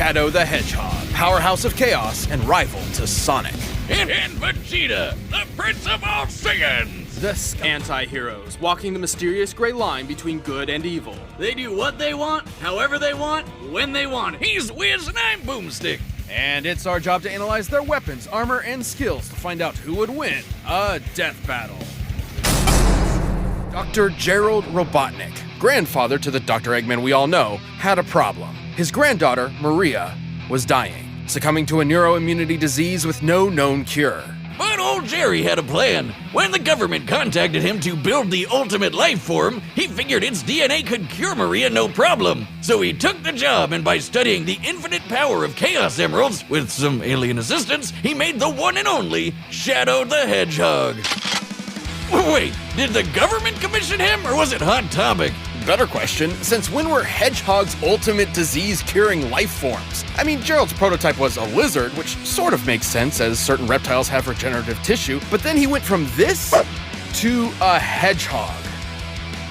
Shadow the Hedgehog, powerhouse of chaos and rival to Sonic. And Vegeta, the Prince of all Saiyans! The anti-heroes, walking the mysterious gray line between good and evil. They do what they want, however they want, when they want. He's Wiz and I'm Boomstick. And it's our job to analyze their weapons, armor, and skills to find out who would win a death battle. Dr. Gerald Robotnik, grandfather to the Dr. Eggman we all know, had a problem. His granddaughter, Maria, was dying, succumbing to a neuroimmunity disease with no known cure. But old Jerry had a plan. When the government contacted him to build the ultimate life form, he figured its DNA could cure Maria no problem. So he took the job, and by studying the infinite power of Chaos Emeralds, with some alien assistance, he made the one and only Shadow the Hedgehog. Wait, did the government commission him, or was it Hot Topic? Better question, since when were hedgehogs ultimate disease-curing life forms? I mean, Gerald's prototype was a lizard, which sort of makes sense as certain reptiles have regenerative tissue, but then he went from this to a hedgehog.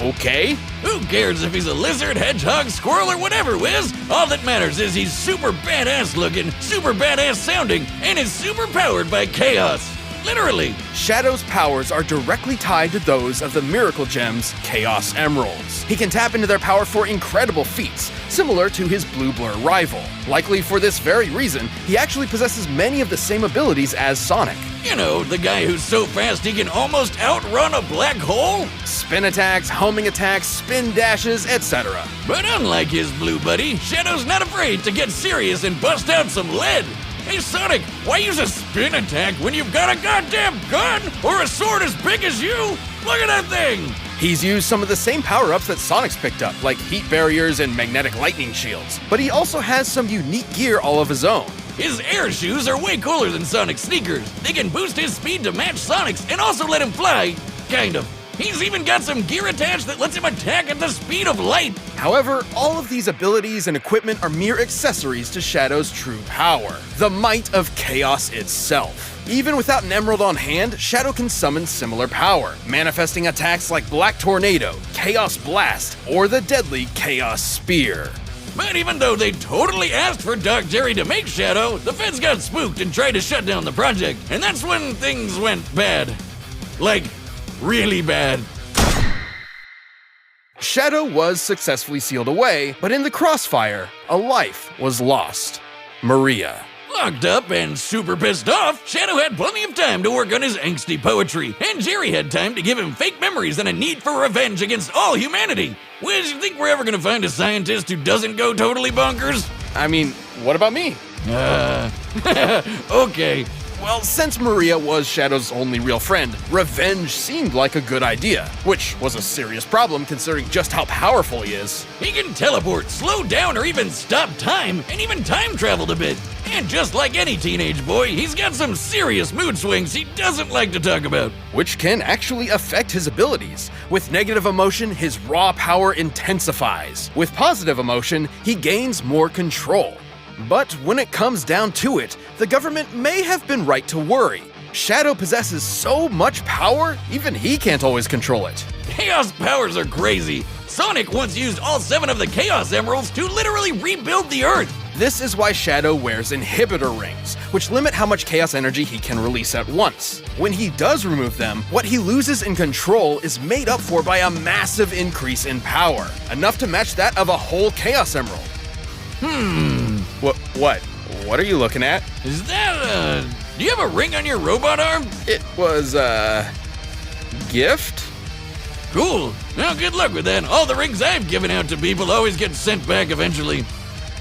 Okay? Who cares if he's a lizard, hedgehog, squirrel, or whatever, Wiz? All that matters is he's super badass looking, super badass sounding, and is super powered by chaos. Literally. Shadow's powers are directly tied to those of the Miracle Gem's Chaos Emeralds. He can tap into their power for incredible feats, similar to his Blue Blur rival. Likely for this very reason, he actually possesses many of the same abilities as Sonic. You know, the guy who's so fast he can almost outrun a black hole? Spin attacks, homing attacks, spin dashes, etc. But unlike his blue buddy, Shadow's not afraid to get serious and bust out some lead. Hey Sonic, why use a spin attack when you've got a goddamn gun or a sword as big as you? Look at that thing! He's used some of the same power-ups that Sonic's picked up, like heat barriers and magnetic lightning shields, but he also has some unique gear all of his own. His air shoes are way cooler than Sonic's sneakers. They can boost his speed to match Sonic's and also let him fly, kind of. He's even got some gear attached that lets him attack at the speed of light. However, all of these abilities and equipment are mere accessories to Shadow's true power, the might of chaos itself. Even without an emerald on hand, Shadow can summon similar power, manifesting attacks like Black Tornado, Chaos Blast, or the deadly Chaos Spear. But even though they totally asked for Doc Jerry to make Shadow, the feds got spooked and tried to shut down the project, and that's when things went bad. Like, really bad. Shadow was successfully sealed away, but in the crossfire, a life was lost. Maria. Locked up and super pissed off, Shadow had plenty of time to work on his angsty poetry, and Jerry had time to give him fake memories and a need for revenge against all humanity. Wiz, you think we're ever gonna find a scientist who doesn't go totally bonkers? I mean, what about me? Okay. Well, since Maria was Shadow's only real friend, revenge seemed like a good idea, which was a serious problem considering just how powerful he is. He can teleport, slow down, or even stop time, and even time traveled a bit. And just like any teenage boy, he's got some serious mood swings he doesn't like to talk about. Which can actually affect his abilities. With negative emotion, his raw power intensifies. With positive emotion, he gains more control. But when it comes down to it, the government may have been right to worry. Shadow possesses so much power, even he can't always control it. Chaos powers are crazy. Sonic once used all 7 of the Chaos Emeralds to literally rebuild the Earth. This is why Shadow wears inhibitor rings, which limit how much chaos energy he can release at once. When he does remove them, what he loses in control is made up for by a massive increase in power, enough to match that of a whole Chaos Emerald. What are you looking at? Is that do you have a ring on your robot arm? It was a gift? Cool. Well, good luck with that. All the rings I've given out to people always get sent back eventually.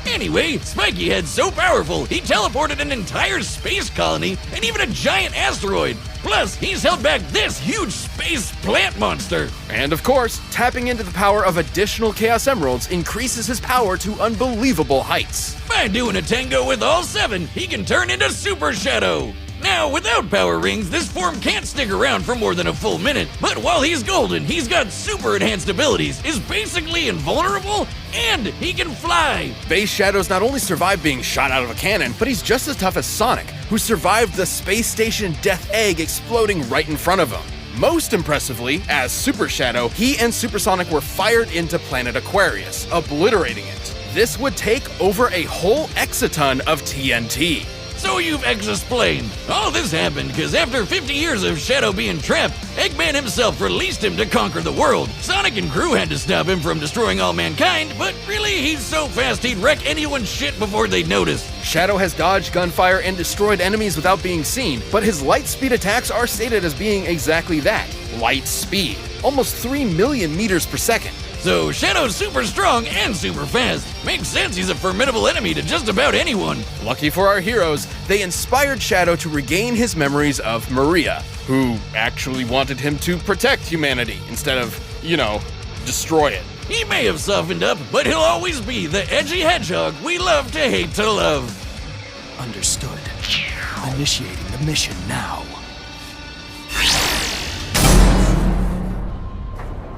Anyway, Spiky Head's so powerful, he teleported an entire space colony and even a giant asteroid. Plus, he's held back this huge space plant monster. And of course, tapping into the power of additional Chaos Emeralds increases his power to unbelievable heights. By doing a tango with all 7, he can turn into Super Shadow. Now, without power rings, this form can't stick around for more than a full minute. But while he's golden, he's got super enhanced abilities, is basically invulnerable, and he can fly. Base Shadow's not only survived being shot out of a cannon, but he's just as tough as Sonic, who survived the space station Death Egg exploding right in front of him. Most impressively, as Super Shadow, he and Supersonic were fired into planet Aquarius, obliterating it. This would take over a whole exaton of TNT. So you've explained. All this happened because after 50 years of Shadow being trapped, Eggman himself released him to conquer the world. Sonic and crew had to stop him from destroying all mankind, but really he's so fast he'd wreck anyone's shit before they'd notice. Shadow has dodged gunfire and destroyed enemies without being seen, but his light speed attacks are stated as being exactly that, light speed. Almost 3 million meters per second. So Shadow's super strong and super fast. Makes sense he's a formidable enemy to just about anyone. Lucky for our heroes, they inspired Shadow to regain his memories of Maria, who actually wanted him to protect humanity instead of, destroy it. He may have softened up, but he'll always be the edgy hedgehog we love to hate to love. Understood. Initiating the mission now.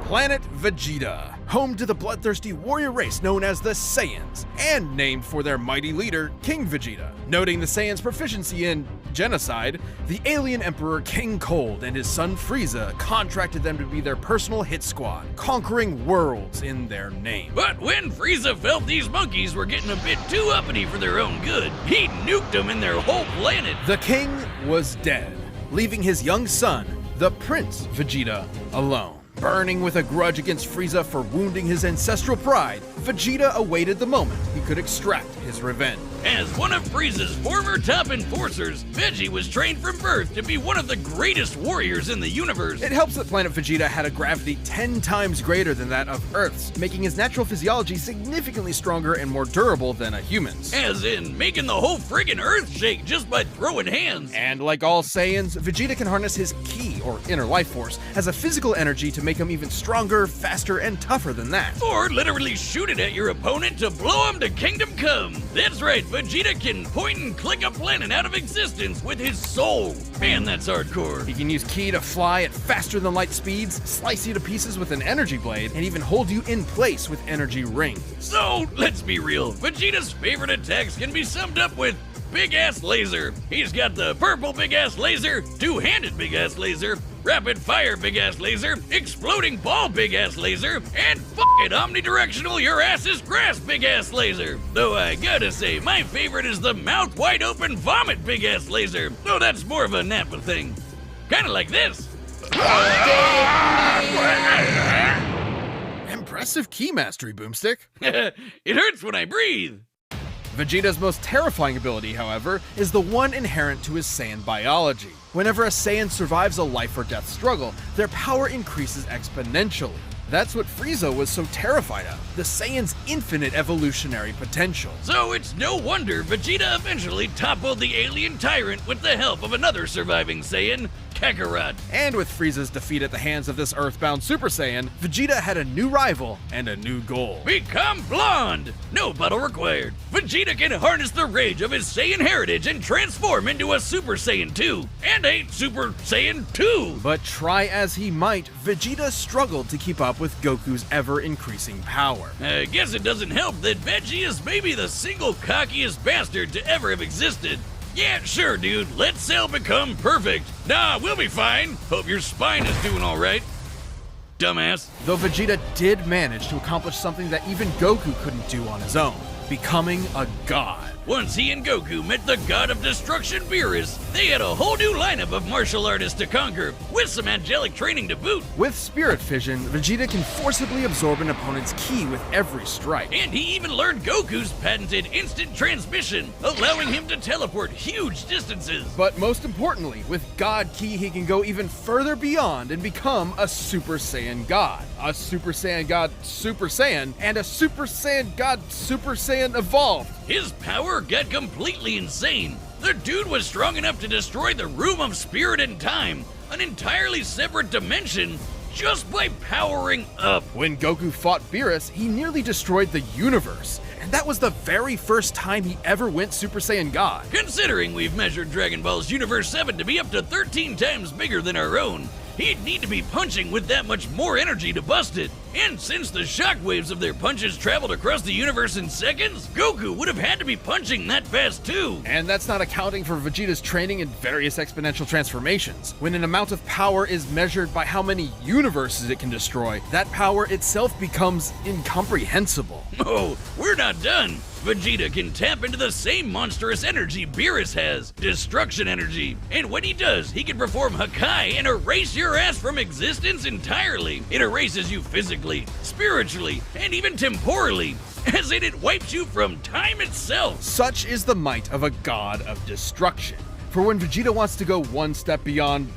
Planet Vegeta, home to the bloodthirsty warrior race known as the Saiyans, and named for their mighty leader, King Vegeta. Noting the Saiyans' proficiency in genocide, the alien emperor King Cold and his son Frieza contracted them to be their personal hit squad, conquering worlds in their name. But when Frieza felt these monkeys were getting a bit too uppity for their own good, he nuked them in their whole planet. The king was dead, leaving his young son, the Prince Vegeta, alone. Burning with a grudge against Frieza for wounding his ancestral pride, Vegeta awaited the moment he could extract his revenge. As one of Frieza's former top enforcers, Veggie was trained from birth to be one of the greatest warriors in the universe. It helps that planet Vegeta had a gravity 10 times greater than that of Earth's, making his natural physiology significantly stronger and more durable than a human's. As in, making the whole friggin' Earth shake just by throwing hands. And like all Saiyans, Vegeta can harness his ki, or inner life force, as a physical energy to make him even stronger, faster, and tougher than that. Or literally shoot it at your opponent to blow him to kingdom come. That's right, Vegeta can point and click a planet out of existence with his soul. Man, that's hardcore. He can use ki to fly at faster than light speeds, slice you to pieces with an energy blade, and even hold you in place with energy rings. So, let's be real. Vegeta's favorite attacks can be summed up with big-ass laser. He's got the purple big-ass laser, two-handed big-ass laser, rapid-fire big-ass laser, exploding ball big-ass laser, and fucking omnidirectional your-ass's grass big-ass laser. Though I gotta say, my favorite is the mouth-wide-open vomit big-ass laser, though that's more of a Nappa thing. Kinda like this. Impressive ki mastery, Boomstick. It hurts when I breathe. Vegeta's most terrifying ability, however, is the one inherent to his Saiyan biology. Whenever a Saiyan survives a life or death struggle, their power increases exponentially. That's what Frieza was so terrified of, the Saiyan's infinite evolutionary potential. So it's no wonder Vegeta eventually toppled the alien tyrant with the help of another surviving Saiyan, Kakarot. And with Frieza's defeat at the hands of this Earthbound Super Saiyan, Vegeta had a new rival and a new goal. Become blonde! No battle required. Vegeta can harness the rage of his Saiyan heritage and transform into a Super Saiyan 2, and a Super Saiyan 2! But try as he might, Vegeta struggled to keep up with Goku's ever-increasing power. I guess it doesn't help that Veggie is maybe the single cockiest bastard to ever have existed. Yeah, sure, dude, let Cell become perfect. Nah, we'll be fine. Hope your spine is doing alright. Dumbass. Though Vegeta did manage to accomplish something that even Goku couldn't do on his own, becoming a god. Once he and Goku met the god of destruction Beerus, they had a whole new lineup of martial artists to conquer, with some angelic training to boot. With Spirit Fission, Vegeta can forcibly absorb an opponent's ki with every strike. And he even learned Goku's patented instant transmission, allowing him to teleport huge distances. But most importantly, with God Ki, he can go even further beyond and become a Super Saiyan God, a Super Saiyan God Super Saiyan, and a Super Saiyan God Super Saiyan Evolved. His power got completely insane. The dude was strong enough to destroy the Room of Spirit and Time, an entirely separate dimension, just by powering up. When Goku fought Beerus, he nearly destroyed the universe. And that was the very first time he ever went Super Saiyan God. Considering we've measured Dragon Ball's Universe 7 to be up to 13 times bigger than our own, he'd need to be punching with that much more energy to bust it. And since the shockwaves of their punches traveled across the universe in seconds, Goku would have had to be punching that fast too. And that's not accounting for Vegeta's training in various exponential transformations. When an amount of power is measured by how many universes it can destroy, that power itself becomes incomprehensible. Oh, we're not done. Vegeta can tap into the same monstrous energy Beerus has, destruction energy. And when he does, he can perform Hakai and erase your ass from existence entirely. It erases you physically, spiritually, and even temporally, as in it wipes you from time itself. Such is the might of a god of destruction. For when Vegeta wants to go one step beyond,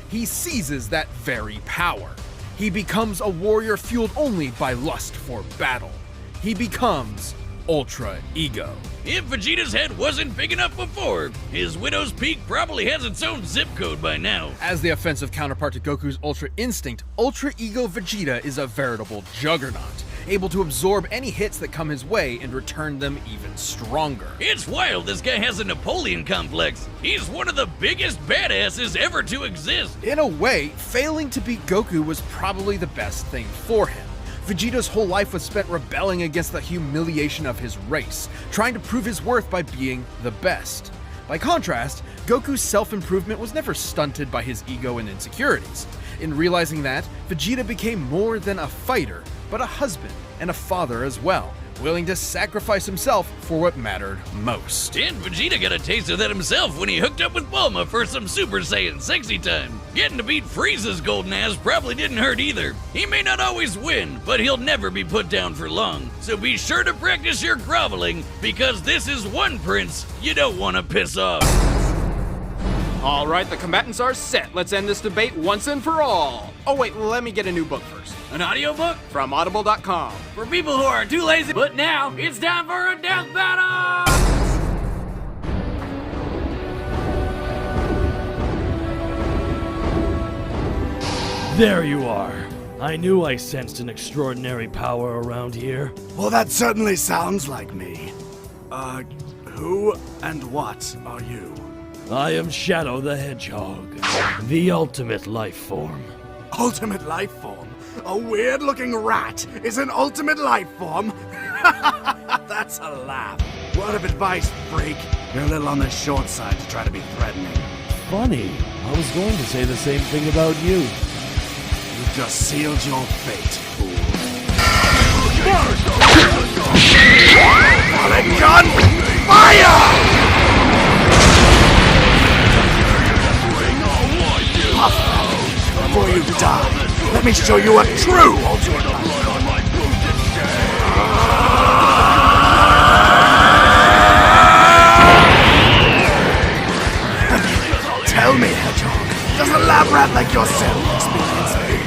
he seizes that very power. He becomes a warrior fueled only by lust for battle. He becomes Ultra Ego. If Vegeta's head wasn't big enough before, his Widow's Peak probably has its own zip code by now. As the offensive counterpart to Goku's Ultra Instinct, Ultra Ego Vegeta is a veritable juggernaut, able to absorb any hits that come his way and return them even stronger. It's wild this guy has a Napoleon complex. He's one of the biggest badasses ever to exist. In a way, failing to beat Goku was probably the best thing for him. Vegeta's whole life was spent rebelling against the humiliation of his race, trying to prove his worth by being the best. By contrast, Goku's self-improvement was never stunted by his ego and insecurities. In realizing that, Vegeta became more than a fighter, but a husband and a father as well, willing to sacrifice himself for what mattered most. And Vegeta got a taste of that himself when he hooked up with Bulma for some Super Saiyan sexy time. Getting to beat Frieza's golden ass probably didn't hurt either. He may not always win, but he'll never be put down for long. So be sure to practice your groveling, because this is one prince you don't want to piss off. All right, the combatants are set. Let's end this debate once and for all. Oh wait, let me get a new book first. An audiobook? From audible.com. For people who are too lazy. But now, it's time for a death battle! There you are. I knew I sensed an extraordinary power around here. Well, that certainly sounds like me. Who and what are you? I am Shadow the Hedgehog, the ultimate life form. Ultimate life form? A weird-looking rat is an ultimate life form? That's a laugh. Word of advice, freak. You're a little on the short side to try to be threatening. Funny, I was going to say the same thing about you. You've just sealed your fate, fool. Pellet gun! Fire! Before you die, let me show you a true ultimate life. Tell me, Hedgehog, does a lab rat like yourself experience me?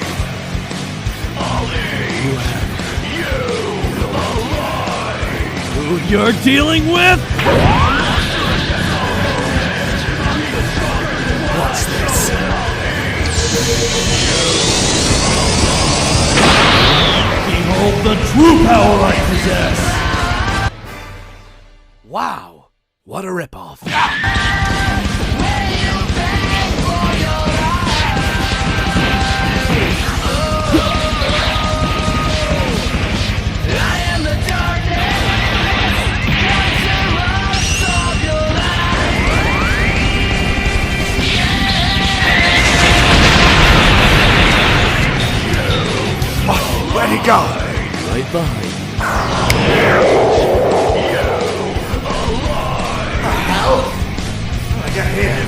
Who you're dealing with? What's this? Behold the true power I possess! Wow, what a ripoff. Where'd he go? Right behind you. I get here.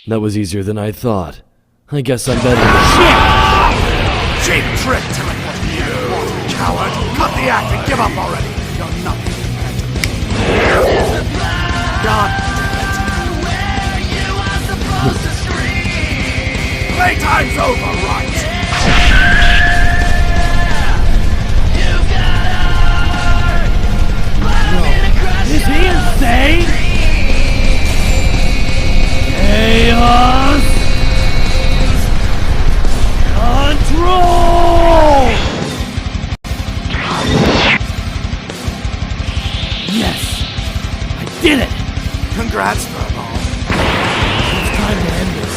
That was easier than I thought. I guess I'm better. Cheap trick to it. Coward, cut the act and give up already. You're nothing compared to me. God damn it. Playtime's over, right? Is he insane? Chaos Control! Yes! I did it! Congrats, Furball. It's time to end this.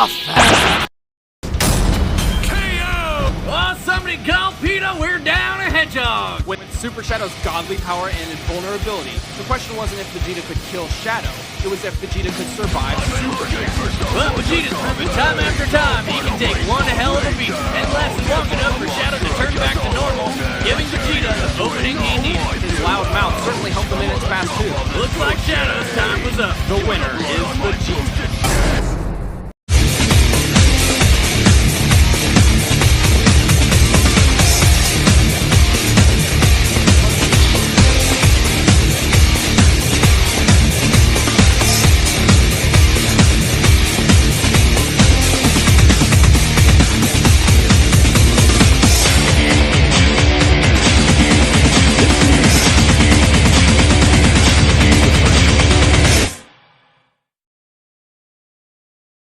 fast. Oh, somebody call PETA, we're down a Hedgehog! With Super Shadow's godly power and invulnerability, the question wasn't if Vegeta could kill Shadow, it was if Vegeta could survive Super Shadow. Well, Vegeta's proven time after time he can take one hell of a beat and last long enough for Shadow to turn back to normal, giving Vegeta the opening he needed. His loud mouth certainly helped the minutes pass too. Looks like Shadow's time was up. The winner is Vegeta.